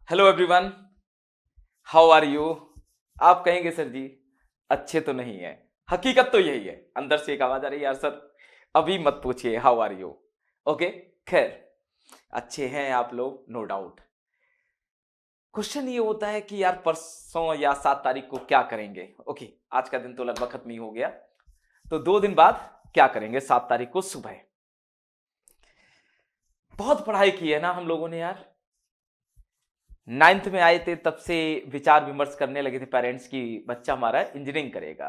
Hello everyone, how are you. आप कहेंगे sir जी अच्छे तो नहीं है। हकीकत तो यही है। अंदर से एक आवाज आ रही है, यार सर अभी मत पूछिए हाउ आर यू। ओके, खैर अच्छे हैं आप लोग, नो डाउट। क्वेश्चन ये होता है कि यार परसों या 7 तारीख को क्या करेंगे। ओके, आज का दिन तो लगभग खत्म ही हो गया, तो 2 दिन बाद क्या करेंगे 7 तारीख को सुबह। बहुत पढ़ाई की है ना हम लोगों ने यार। 9th में आए थे तब से विचार विमर्श करने लगे थे पेरेंट्स की, बच्चा हमारा इंजीनियरिंग करेगा।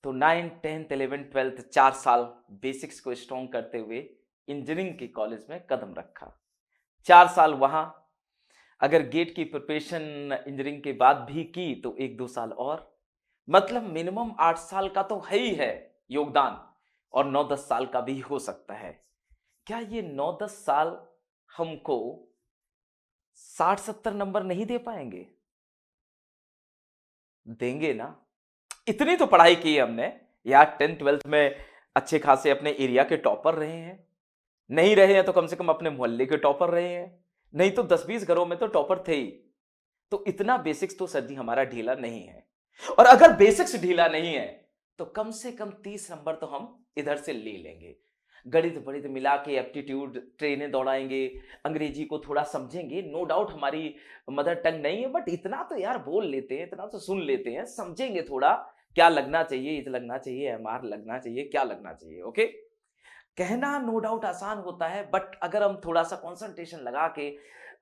तो 9th 10th 11th 12th 4 साल बेसिक्स को स्ट्रॉन्ग करते हुए इंजीनियरिंग के कॉलेज में कदम रखा। 4 साल वहां, अगर गेट की प्रिपरेशन इंजीनियरिंग के बाद भी की तो 1-2 साल और, मतलब मिनिमम 8 साल का तो है ही है योगदान, और 9-10 साल का भी हो सकता है। क्या ये 9-10 साल हमको 60-70 नंबर नहीं दे पाएंगे? देंगे ना। इतनी तो पढ़ाई की है हमने यार। 10th 12th में अच्छे खासे अपने एरिया के टॉपर रहे हैं, नहीं रहे हैं तो कम से कम अपने मोहल्ले के टॉपर रहे हैं, नहीं तो 10-20 घरों में तो टॉपर थे ही। तो इतना बेसिक्स तो सर जी हमारा ढीला नहीं है। और अगर बेसिक्स ढीला नहीं है तो कम से कम 30 नंबर तो हम इधर से ले लेंगे। गणित बड़ित मिला के एप्टीट्यूड ट्रेनें दौड़ाएंगे, अंग्रेजी को थोड़ा समझेंगे। नो डाउट हमारी मदर टंग नहीं है, बट इतना तो यार बोल लेते हैं, इतना तो सुन लेते हैं, समझेंगे थोड़ा। क्या लगना चाहिए, इत लगना चाहिए, एमआर लगना चाहिए, क्या लगना चाहिए। ओके, कहना नो डाउट आसान होता है, बट अगर हम थोड़ा सा कंसंट्रेशन लगा के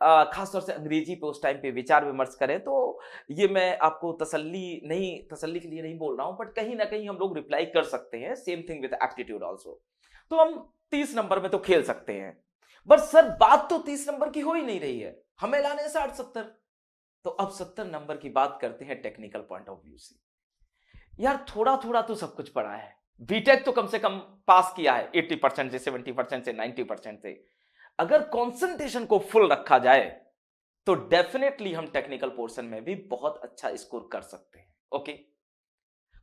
खासतौर से अंग्रेजी पे उस टाइम पे विचार विमर्श करें तो ये मैं आपको तसल्ली के लिए नहीं बोल रहा हूं, बट कहीं ना कहीं हम लोग रिप्लाई कर सकते हैं। Same thing with aptitude also. तो हम 30 नंबर में तो खेल सकते हैं। बट सर बात तो 30 नंबर की हो ही नहीं रही है, हमें लाने 60-70। तो अब 70 नंबर की बात करते हैं टेक्निकल पॉइंट ऑफ व्यू से। यार थोड़ा थोड़ा तो सब कुछ पढ़ा है। बीटेक तो कम से कम पास किया है 80% से, 70% से, 90% से। अगर कॉन्सेंट्रेशन को फुल रखा जाए तो डेफिनेटली हम टेक्निकल पोर्शन में भी बहुत अच्छा स्कोर कर सकते हैं। ओके,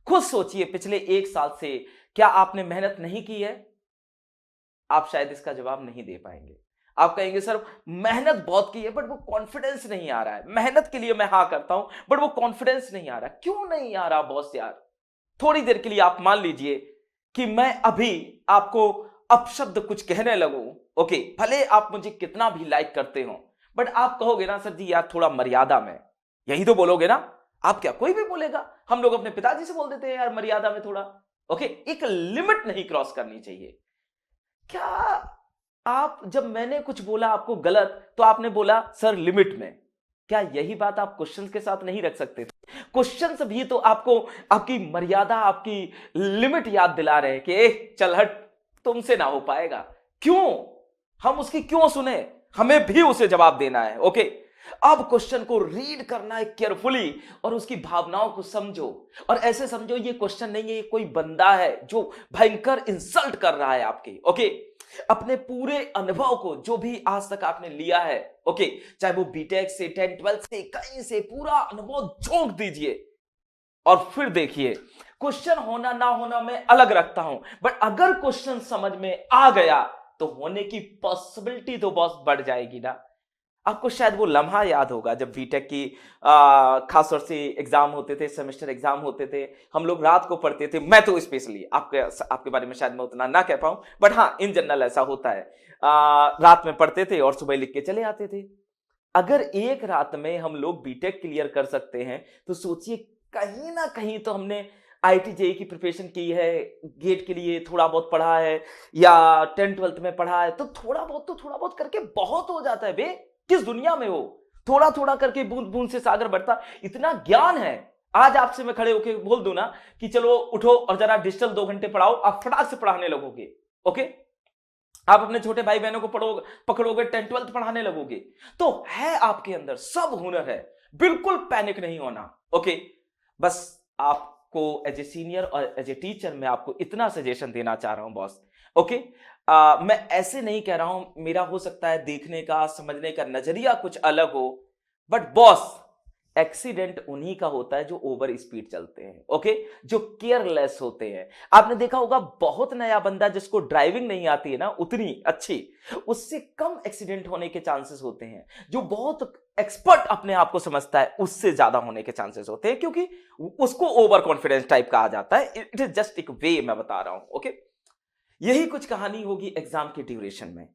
खुद सोचिए पिछले 1 साल से क्या आपने मेहनत नहीं की है? आप शायद इसका जवाब नहीं दे पाएंगे। आप कहेंगे सर मेहनत बहुत की है बट वो कॉन्फिडेंस नहीं आ रहा है। मेहनत के लिए मैं हाँ करता हूं बट वो कॉन्फिडेंस नहीं आ रहा। क्यों नहीं आ रहा बॉस यार? थोड़ी देर के लिए आप मान लीजिए कि मैं अभी आपको अपशब्द कुछ कहने लगूं। ओके, भले आप मुझे कितना भी लाइक करते हो, बट आप कहोगे ना सर जी यार थोड़ा मर्यादा में, यही तो बोलोगे ना। आप क्या, कोई भी बोलेगा। हम लोग अपने पिताजी से बोल देते हैं यार मर्यादा में थोड़ा। ओके, एक लिमिट नहीं क्रॉस करनी चाहिए। क्या आप, जब मैंने कुछ बोला आपको गलत तो आपने बोला सर लिमिट में, क्या यही बात आप क्वेश्चंस के साथ नहीं रख सकते थे? क्वेश्चंस भी तो आपको आपकी मर्यादा, आपकी लिमिट याद दिला रहे हैं कि ए चल हट, तुमसे ना हो पाएगा। क्यों? हम उसकी क्यों सुने? हमें भी उसे जवाब देना है। ओके, अब क्वेश्चन को रीड करना है केयरफुली और उसकी भावनाओं को समझो। और ऐसे समझो ये क्वेश्चन नहीं है, ये कोई बंदा है जो भयंकर इंसल्ट कर रहा है आपकी। ओके, अपने पूरे अनुभव को जो भी आज तक आपने लिया है, ओके, चाहे वो बीटेक से, 10th 12th से, कहीं से, पूरा अनुभव झोंक दीजिए और फिर देखिए। क्वेश्चन होना ना होना मैं अलग रखता हूं, बट अगर क्वेश्चन समझ में आ गया तो होने की पॉसिबिलिटी तो बहुत बढ़ जाएगी ना। आपको शायद वो लम्हा याद होगा जब बीटेक की खास तौर से एग्जाम होते थे, सेमेस्टर एग्जाम होते थे, हम लोग रात को पढ़ते थे। मैं तो स्पेशली आपके आपके बारे में शायद मैं उतना ना कह पाऊं, बट हाँ इन जनरल ऐसा होता है। रात में पढ़ते थे और सुबह लिख के चले आते थे। अगर एक रात में हम लोग बीटेक क्लियर कर सकते हैं तो सोचिए कहीं ना कहीं तो हमने आईटी जेई की प्रिपरेशन की है, गेट के लिए थोड़ा बहुत पढ़ा है, या 10th 12th में पढ़ा है, तो थोड़ा बहुत करके बहुत हो जाता है बे। किस दुनिया में हो? थोड़ा थोड़ा करके बूंद बूंद से सागर बढ़ता, इतना ज्ञान है। आज आपसे मैं खड़े होकर बोल दूं ना कि चलो उठो और जरा डिजिटल 2 घंटे पढ़ाओ, आप फटाक से पढ़ाने लगोगे। ओके, आप अपने छोटे भाई बहनों को पकड़ोगे, 10th 12th पढ़ाने लगोगे। तो है आपके अंदर सब हुनर है, बिल्कुल पैनिक नहीं होना। ओके, बस आपको एज ए सीनियर और एज ए टीचर मैं आपको इतना सजेशन देना चाह रहा हूं बॉस। ओके, मैं ऐसे नहीं कह रहा हूं, मेरा हो सकता है देखने का समझने का नजरिया कुछ अलग हो, बट बॉस एक्सीडेंट उन्हीं का होता है जो ओवर स्पीड चलते हैं, ओके, जो केयरलेस होते हैं। आपने देखा होगा बहुत नया बंदा जिसको ड्राइविंग नहीं आती है ना उतनी अच्छी, उससे कम एक्सीडेंट होने के चांसेस होते हैं। जो बहुत एक्सपर्ट अपने आप को समझता है उससे ज्यादा होने के चांसेस होते हैं, क्योंकि उसको ओवर कॉन्फिडेंस टाइप कहा जाता है। इट इज जस्ट एक वे मैं बता रहा हूं, ओके। यही कुछ कहानी होगी एग्जाम के ड्यूरेशन में।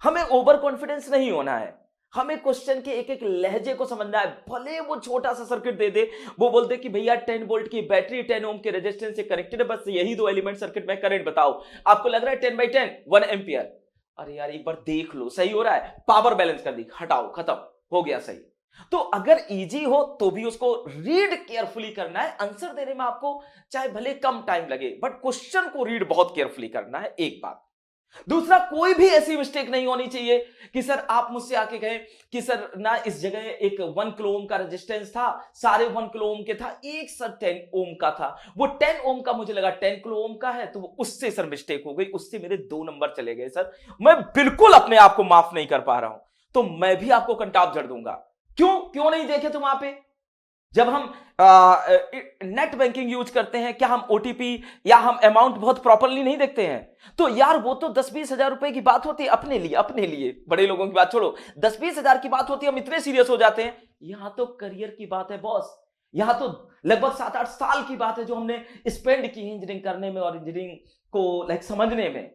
हमें ओवर कॉन्फिडेंस नहीं होना है, हमें क्वेश्चन के एक एक लहजे को समझना है। भले वो छोटा सा सर्किट दे दे, वो बोल दे कि भैया 10 वोल्ट की बैटरी 10 ओम के रेजिस्टेंस से कनेक्टेड है, बस यही दो एलिमेंट सर्किट में करंट बताओ, आपको लग रहा है 10/10 1 एम्पियर। अरे यार एक बार देख लो सही हो रहा है, पावर बैलेंस कर दी, हटाओ, खत्म हो गया सही। तो अगर इजी हो तो भी उसको रीड केयरफुली करना है। आंसर देने में आपको चाहे भले कम टाइम लगे, बट क्वेश्चन को रीड बहुत केयरफुली करना है, एक बात। दूसरा, कोई भी ऐसी मिस्टेक नहीं होनी चाहिए कि सर आप मुझसे आके कहें कि सर ना इस जगह एक 1 किलो ओम का रेजिस्टेंस था, सारे 1 किलो ओम के था, एक सर 10 ओम का था, वो 10 ओम का मुझे लगा 10 किलो ओम का है, तो उससे सर मिस्टेक हो गई, उससे मेरे 2 नंबर चले गए सर। मैं बिल्कुल अपने आप को माफ नहीं कर पा रहा हूं, तो मैं भी आपको कंटाप जड़ दूंगा। क्यों नहीं देखे तुम वहां पे? जब हम नेट बैंकिंग यूज करते हैं, क्या हम ओटीपी या हम अमाउंट बहुत प्रॉपरली नहीं देखते हैं? तो यार वो तो 10-20 हजार रुपए की बात होती है अपने लिए बड़े लोगों की बात छोड़ो, 10-20 हजार की बात होती है, हम इतने सीरियस हो जाते हैं। यहां तो करियर की बात है बॉस, यहां तो लगभग 7-8 साल की बात है जो हमने स्पेंड की इंजीनियरिंग करने में और इंजीनियरिंग को समझने में।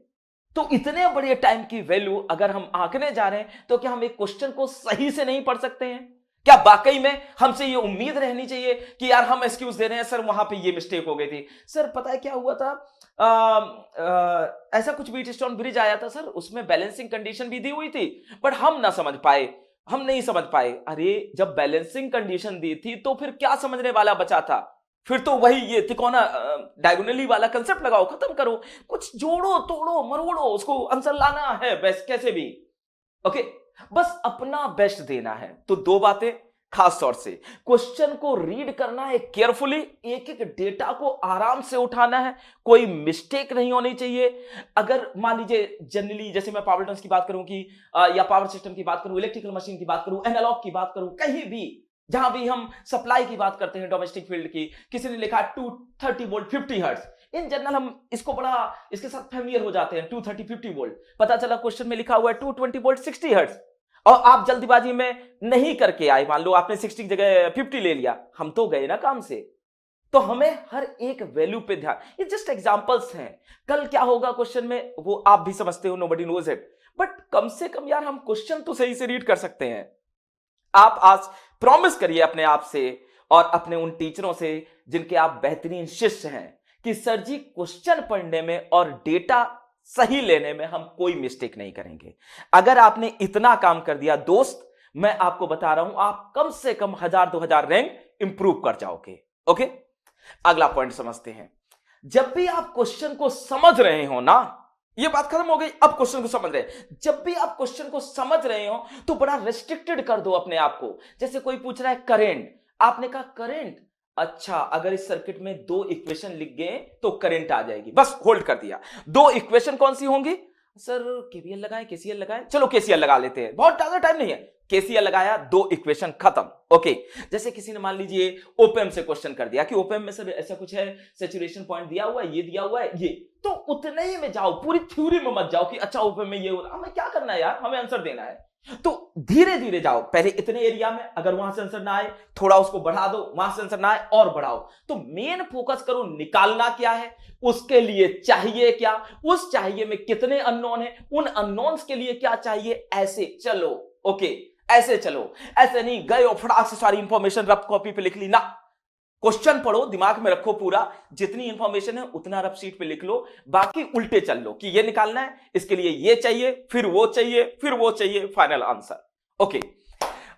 तो इतने बड़े टाइम की वैल्यू अगर हम आंकने जा रहे हैं, तो क्या हम एक क्वेश्चन को सही से नहीं पढ़ सकते हैं? क्या वाकई में हमसे ये उम्मीद रहनी चाहिए कि यार हम एक्सक्यूज दे रहे हैं, सर वहां पे ये मिस्टेक हो गई थी, सर पता है क्या हुआ था, ऐसा कुछ बीट स्टोन ब्रिज आया था सर, उसमें बैलेंसिंग कंडीशन भी दी हुई थी, बट हम ना समझ पाए, हम नहीं समझ पाए। अरे जब बैलेंसिंग कंडीशन दी थी तो फिर क्या समझने वाला बचा था? फिर तो वही ये तिकोना डायगोनली वाला कंसेप्ट लगाओ, खत्म करो, कुछ जोड़ो तोड़ो मरोड़ो, उसको आंसर लाना है बेस्ट कैसे भी, ओके। बस अपना बेस्ट देना है। तो 2 बातें खास तौर से, क्वेश्चन को रीड करना है केयरफुली, एक एक डेटा को आराम से उठाना है, कोई मिस्टेक नहीं होनी चाहिए। अगर मान लीजिए जनरली जैसे मैं पावर टर्म्स की बात करूं कि या पावर सिस्टम की बात करूं, इलेक्ट्रिकल मशीन की बात करूं, एनालॉग की बात करूं, कहीं भी जहां भी हम सप्लाई की बात करते हैं डोमेस्टिक फील्ड की, किसी ने लिखा 230 वोल्ट 50 हर्ट्ज, इन जनरल हम इसको बड़ा इसके साथ फैमिलियर हो जाते हैं। 230 50 वोल्ट, पता चला क्वेश्चन में लिखा हुआ है 220 वोल्ट 60 हर्ट्ज, और आप जल्दीबाजी में नहीं करके आए, मान लो आपने 60 की जगह 50 ले लिया, हम तो गए ना काम से। तो हमें हर एक वैल्यू पे ध्यान, ये जस्ट एग्जांपल्स हैं, कल क्या होगा क्वेश्चन में वो आप भी समझते हो, नोबडी नोज इट, बट कम से कम यार हम क्वेश्चन तो सही से रीड कर सकते हैं। आप आज प्रॉमिस करिए अपने आप से और अपने उन टीचरों से जिनके आप बेहतरीन शिष्य हैं कि सर जी क्वेश्चन पढ़ने में और डेटा सही लेने में हम कोई मिस्टेक नहीं करेंगे। अगर आपने इतना काम कर दिया दोस्त, मैं आपको बता रहा हूं आप कम से कम 1000-2000 रैंक इंप्रूव कर जाओगे, ओके। अगला पॉइंट समझते हैं। जब भी आप क्वेश्चन को समझ रहे हो ना, ये बात खत्म हो गई, अब क्वेश्चन को समझ रहे हैं, जब भी आप क्वेश्चन को समझ रहे हो तो बड़ा रेस्ट्रिक्टेड कर दो अपने आप को। जैसे कोई पूछ रहा है करंट, आपने कहा करंट, अच्छा अगर इस सर्किट में 2 इक्वेशन लिख गए तो करंट आ जाएगी, बस होल्ड कर दिया। 2 इक्वेशन कौन सी होंगी? सर केवीएल लगाए, केसीएल लगाए, चलो केसीएल लगा लेते हैं, बहुत ज्यादा टाइम नहीं है, केसीएल लगाया, 2 इक्वेशन खत्म, ओके। जैसे किसी ने मान लीजिए ओपेम से क्वेश्चन कर दिया कि ओपेम में सर ऐसा कुछ है, सैचुरेशन पॉइंट दिया हुआ है, ये दिया हुआ है, ये, तो उतने ही में जाओ, पूरी थ्योरी में मत जाओ कि अच्छा ओपेम में ये हो रहा, हमें क्या करना है यार, हमें आंसर देना है। तो धीरे धीरे जाओ, पहले इतने एरिया में, अगर वहां से आंसर ना आए थोड़ा उसको बढ़ा दो, वहां से आंसर ना आए और बढ़ाओ। तो मेन फोकस करो निकालना क्या है, उसके लिए चाहिए क्या, उस चाहिए में कितने अननोन है, उन अननोन्स के लिए क्या चाहिए, ऐसे चलो, ओके। ऐसे चलो, ऐसे नहीं गए और फटाक से सारी इंफॉर्मेशन रफ कॉपी पे लिख ली ना। क्वेश्चन पढ़ो, दिमाग में रखो पूरा, जितनी इंफॉर्मेशन है उतना रफ शीट पे लिख लो, बाकी उल्टे चल लो कि ये निकालना है, इसके लिए ये चाहिए, फिर वो चाहिए, फिर वो चाहिए, फाइनल आंसर, ओके।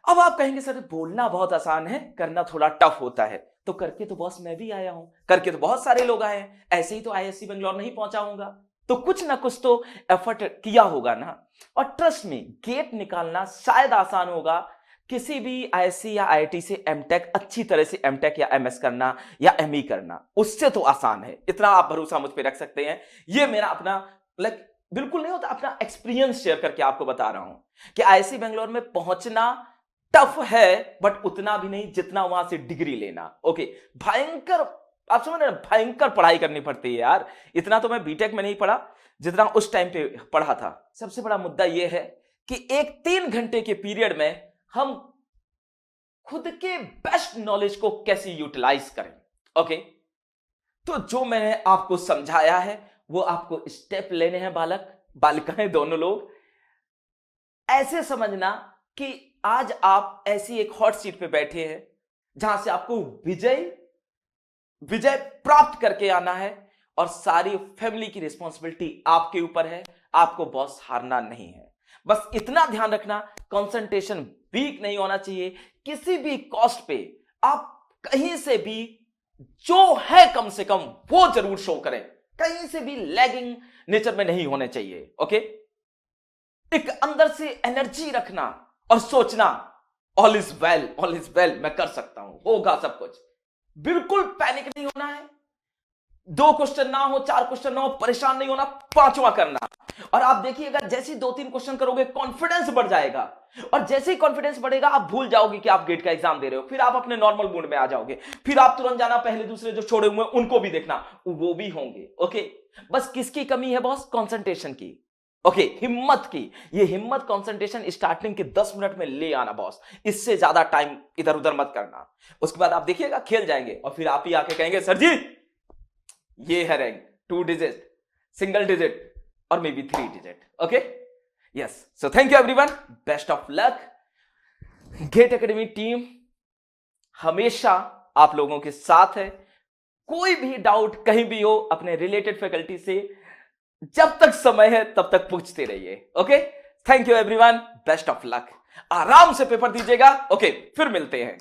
अब आप कहेंगे सर बोलना बहुत आसान है, करना थोड़ा टफ होता है। तो करके तो बॉस मैं भी आया हूं, करके तो बहुत सारे लोग आए हैं, ऐसे ही तो आईआईएससी बेंगलोर नहीं पहुंचा होगा, तो कुछ ना कुछ तो एफर्ट किया होगा ना। और ट्रस्ट में गेट निकालना शायद आसान होगा, किसी भी आईआईएससी या आईआईटी से एमटेक अच्छी तरह से एमटेक या एमएस करना या एमई करना, उससे तो आसान है, इतना आप भरोसा मुझ पे रख सकते हैं। ये मेरा अपना बिल्कुल नहीं होता, अपना एक्सपीरियंस शेयर करके आपको बता रहा हूं कि आईआईएससी बेंगलोर में पहुंचना टफ है बट उतना भी नहीं जितना वहां से डिग्री लेना। ओके, भयंकर, आप समझ रहे हैं, भयंकर पढ़ाई करनी पड़ती है यार। इतना तो मैं बीटेक में नहीं पढ़ा जितना उस टाइम पे पढ़ा था। सबसे बड़ा मुद्दा यह है कि एक 3 घंटे के पीरियड में हम खुद के बेस्ट नॉलेज को कैसे यूटिलाइज करें। ओके, तो जो मैंने आपको समझाया है वो आपको स्टेप लेने हैं, बालक बालिकाएं दोनों लोग। ऐसे समझना कि आज आप ऐसी एक हॉट सीट पे बैठे हैं जहां से आपको विजय प्राप्त करके आना है और सारी फैमिली की रिस्पॉन्सिबिलिटी आपके ऊपर है। आपको बॉस हारना नहीं है। बस इतना ध्यान रखना, कंसंट्रेशन वीक नहीं होना चाहिए। किसी भी कॉस्ट पे आप कहीं से भी जो है कम से कम वो जरूर शो करें। कहीं से भी लैगिंग नेचर में नहीं होने चाहिए। ओके, एक अंदर से एनर्जी रखना और सोचना all is well, all is well, मैं कर सकता हूं, होगा सब कुछ। बिल्कुल पैनिक नहीं होना है। 2 क्वेश्चन ना हो, 4 क्वेश्चन ना हो, परेशान नहीं होना, 5वां करना। और आप देखिएगा जैसे ही 2-3 क्वेश्चन करोगे कॉन्फिडेंस बढ़ जाएगा, और जैसे ही कॉन्फिडेंस बढ़ेगा आप भूल जाओगे कि आप गेट का एग्जाम दे रहे हो। फिर आप अपने नॉर्मल मूड में आ जाओगे। फिर आप तुरंत जाना, पहले दूसरे जो छोड़े हुए उनको भी देखना, वो भी होंगे। ओके, बस किसकी कमी है बॉस? कंसंट्रेशन की। ओके, हिम्मत की। ये हिम्मत, कंसंट्रेशन स्टार्टिंग के 10 मिनट में ले आना बॉस। इससे ज्यादा टाइम इधर उधर मत करना। उसके बाद आप देखिएगा खेल जाएंगे और फिर आप ही आके कहेंगे सर जी ये है रैंक 2 डिजिट, सिंगल डिजिट और मे बी 3 डिजिट। Okay, yes, so thank you everyone, best of luck. GATE Academy team हमेशा आप लोगों के साथ है। कोई भी डाउट कहीं भी हो अपने रिलेटेड फैकल्टी से जब तक समय है तब तक पूछते रहिए। Okay, thank you everyone, best of luck. आराम से पेपर दीजिएगा। ओके, फिर मिलते हैं।